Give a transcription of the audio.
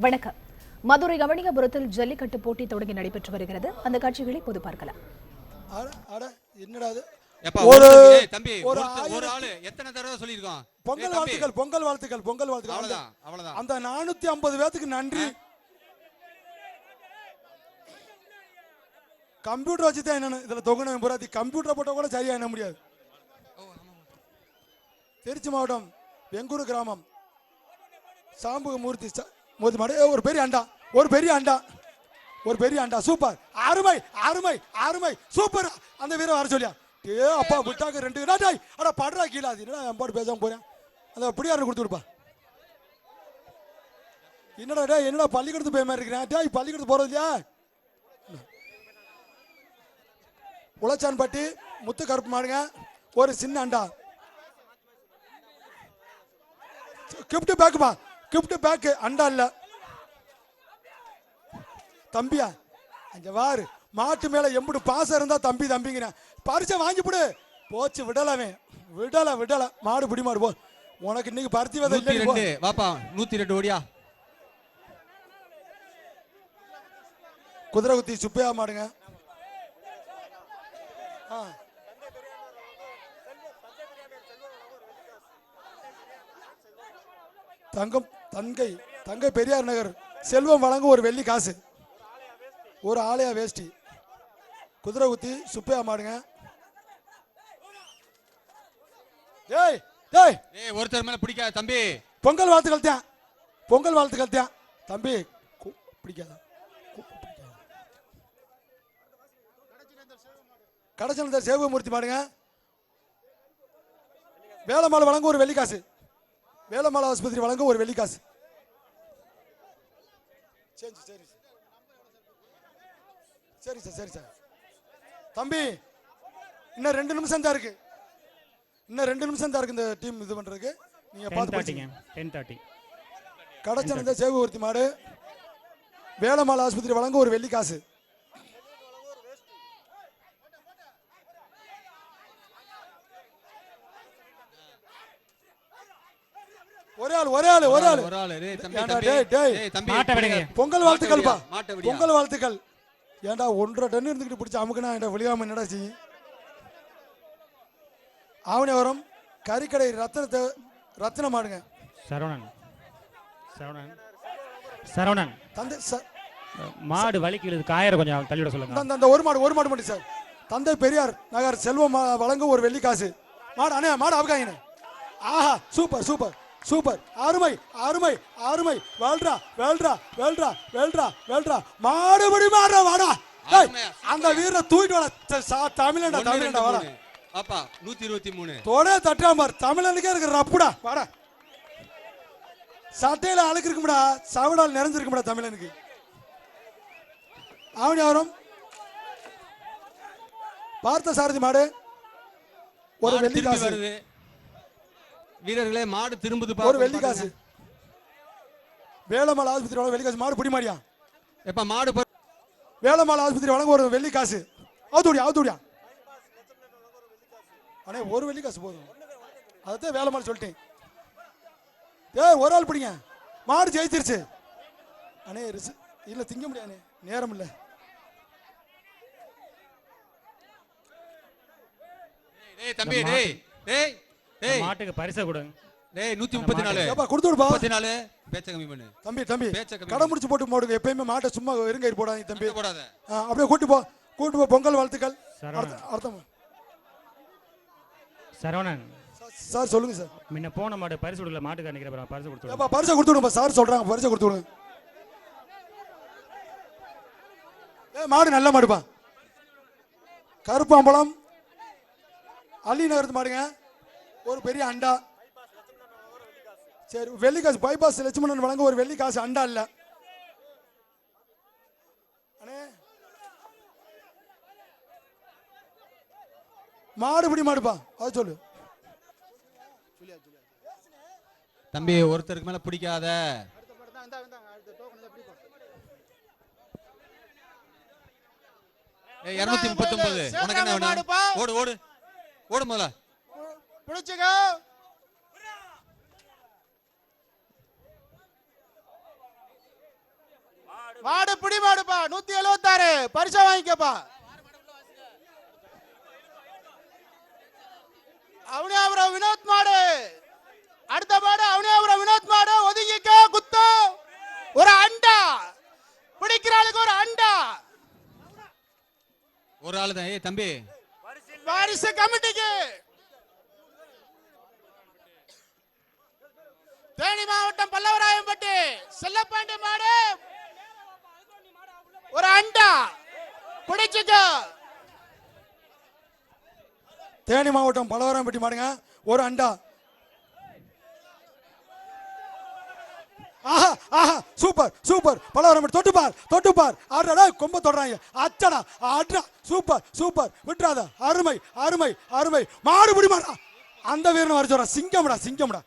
வணக்கம். மதுரை கவனியபுரத்தில் ஜல்லிக்கட்டு போட்டி தொடங்கி நடைபெற்று வருகிறது. அந்த காட்சிகளை பொது பார்க்கலாம். பொங்கல் வாழ்த்துக்கள், பொங்கல் வாழ்த்துக்கள், பொங்கல் வாழ்த்துக்கள். அந்த 450 பேத்துக்கு நன்றி. கம்ப்யூட்டர் வச்சுதான் என்னன்னு இதுல தொகுன புறாத்தி கம்ப்யூட்டர் போட்ட கூட சரியா என்ன முடியாது. திருச்சி மாவட்டம் வெங்கூர் கிராமம் சாம்புக மூர்த்தி மாடு. ஒரு பெரிய அண்டா, ஒரு பெரிய அண்டா, ஒரு பெரிய அண்டா. சூப்பர், அருமை அருமை அருமை, சூப்பர். அந்த வீரர் வர சொல்லியா? ஏ அப்பா விட்டாக்க 2 நாட்டாய் அட படுறா கீழே. அது என்னடா எம்பாடு பேசாம போறேன். அந்த பிடியாரு கொடுத்து விடுப்பா. என்னடா டே, என்னடா பள்ளிக்கூடத்து போய் மாதிரி இருக்கிறேன். டேய் பள்ளிக்கூடத்து போறது இல்லையா? உளச்சான்பட்டி முத்து கருப்பு மாடுங்க. ஒரு சின்ன அண்டா. கிஃப்ட் பேக்குப்பா, கிஃப்ட் பேக்கு. அண்டா இல்ல தம்பியா. அங்க வாரு, மாட்டு மேல எம்புடு பாசம் இருந்தா தம்பி தம்பிங்கிறேன். பரிசை வாங்கி போடு. போச்சு, விடலவே விடல விடல. மாடு பிடி மாடு போ. உனக்கு இன்னைக்கு பருத்தி விதை இல்லை. வாப்பா 102 ஓடியா. குதிரை குத்தி சுப்பையா மாடுங்க. தங்கம் தங்கை தங்கை பெரியார் நகர் செல்வம் வழங்கும் ஒரு வெள்ளி காசு, ஒரு ஆலயா வேஷ்டி. குதிரை குத்தி சுப்பையா மாடுங்க. டேய் டேய் ஏய், ஒருத்தர் மேல பிடிக்காத தம்பி. பொங்கல் வாழ்த்துக்கள் தான், பொங்கல் வாழ்த்துக்கள் தான் தம்பி. பிடிக்காத கடைச்சல் சேவமூர்த்தி மாடுங்க. வேலம்மாள் வழங்கும் ஒரு வெள்ளிக்காசு, வேலம்மாள் ஆஸ்பத்திரி வழங்கும் ஒரு வெள்ளிக்காசு. சரி சரி சரி சார், சரி சார். தம்பி இன்னும் 2 நிமிஷம் தான் இருக்கு, இன்னும் 2 நிமிஷம் தான் இருக்கு இந்த டீம் இது பண்றதுக்கு. நீங்க பார்த்து படிங்க. 10:30 கடைச்சல் சேவமூர்த்தி மாடு வேலம்மாள் ஆஸ்பத்திரி வழங்கும் ஒரு வெள்ளிக்காசு. ஒரே ஆள் ஒரே ஆள் ஒரே ஆள் ஒரு ஆள். டேய் தம்பி மாட்ட விடுங்க. பொங்கல் வாழ்த்துக்கள்ப்பா, பொங்கல் வாழ்த்துக்கள். ஏன்டா 1.5 டன் இருந்துக்கிட்டு பிடிச்ச அமுக்குனா என்கிட்ட விழியாம என்னடா செய்யும்? ஆவணிவரம் கறிக்கடை ரத்ன மாடுங்க. சரவணன் சரவணன் சரவணன் தந்தை மாடு வலிக்கு காயற கொஞ்சம் தள்ளிவிட சொல்லுங்க. அந்த ஒரு மாடு மட்டும் சார். தந்தை பெரியார் நகர் செல்வம் வழங்கும் ஒரு வெள்ளிக்காசு. மாடு அண்ணே, மாடு அவுக்காங்க. ஆஹா, சூப்பர் சூப்பர் சூப்பர், அருமை அருமை அருமை. வேல்ட்ரா வேல்ட்ரா வேல்ட்ரா வேல்ட்ரா வேல்ட்ரா. மாடுபடி மாடுறா வாடா. அந்த வீர தூக்கிட்டு வாடா. தமிழண்டா தமிழண்டா வாடா. அப்பா 123 தோட தட்டாம தமிழனுக்கே இருக்கிற ரப்புடா வாடா. சட்டையில அழுக்கு இருக்கும்டா, சவடால் நிறைஞ்சிருக்கும்டா தமிழனுக்கு. ஆவணியாவரம் பார்த்த சாரதி மாடு ஒரு வெள்ளிக்காசு. வீரர்களே மாடு திரும்புது, ஒரு வெள்ளிக்காசு. வேலம்மாள் ஆஸ்பத்திரி வெள்ளிக்காசு. மாடு பிடி மாடியா. எப்ப மாடு வேலம்மாள் ஆஸ்பத்திரி வழங்க ஒரு வெள்ளிக்காசு. அவுத்துடியா அவுத்துடியா அண்ணே, ஒரு வெள்ளிக்காசு போதும். அதான் வேலம்மாள் சொல்லிட்டேன். ஒரு ஆள் பிடிங்க. மாடு ஜெயிச்சிருச்சு அண்ணே. இல்ல திங்க முடியாது, நேரம் இல்ல. தம்பி டேய் டேய் டேய் மாட்டுக்கு பரிசை கொடுங்க. டேய் 134 ஏப்பா கொடுத்து விடுப்பா. 34 பேச்ச கம்மி பண்ணு தம்பி. தம்பி கடை முடிச்சு போட்டு போடுங்க. எப்பயுமே மாட்டை சும்மா இருங்க போடாதீங்க தம்பி. போடாத, அப்படியே கூட்டி போ கூட்டி போ. பொங்கல் வாழ்த்துக்கள். அர்த்தம் சரவணன் சார் சொல்லுங்க சார். முன்ன போன மாடு பரிசு கொடுக்கல, மாட்டுக்கு நினைக்கிறேன். பரிசு கொடுத்து ஏப்பா பரிசை கொடுத்து விடுங்க சார் சொல்றாங்க. பரிசை கொடுத்து விடுங்க. மாடு நல்ல மாடுப்பா. கருப்பாம்பழம் அள்ளி நகரத்து மாடுங்க. ஒரு பெரிய அண்டா. சரி, வெள்ளிக்காசு. பைபாஸ் லட்சுமணன் வழங்க ஒரு வெள்ளிக்காசு. அண்டா இல்ல அண்ணே. மாடு பிடி மாடுப்பா, அது சொல்லு தம்பி. ஒருத்தருக்கு மேல பிடிக்காத. 239 உனக்கு என்ன வேணும்? ஓடு ஓடு ஓடு முதல்ல. பிடிச்சுக்க. மாடு பிடி மாடுப்பா 176 பரிசா வாங்கிக்கப்பா. அவனியாபுரம் வினோத் மாடு. அடுத்த மாடு அவனியாபுரம் வினோத் மாடு. ஒதுங்கிக்க குத்து. ஒரு அண்டா பிடிக்கிறாளுக்கு ஒரு அண்டா. ஒரு ஆளு தான். ஏய் தம்பி, வாரிசு கமிட்டிக்கு தேனி மாவட்டம் பல்லவராயம்பட்டி செல்லப்பாண்டி மாடு. ஒரு அண்டா பிடிச்சுக்க. தேனி மாவட்டம் பலவராம்பட்டி மாடுங்க, ஒரு அண்டா. ஆஹா ஆஹா சூப்பர் சூப்பர். பலவராம்பட்டி தொட்டுப்பார் ஆடுறா கொம்ப தொடுறாங்க. அச்சடா ஆடுறா சூப்பர் சூப்பர் விட்டுறாத. அருமை அருமை அருமை. மாடு பிடி மாடா. அந்த வீரன் வர சொல்றான். சிங்கம்டா சிங்கம்டா.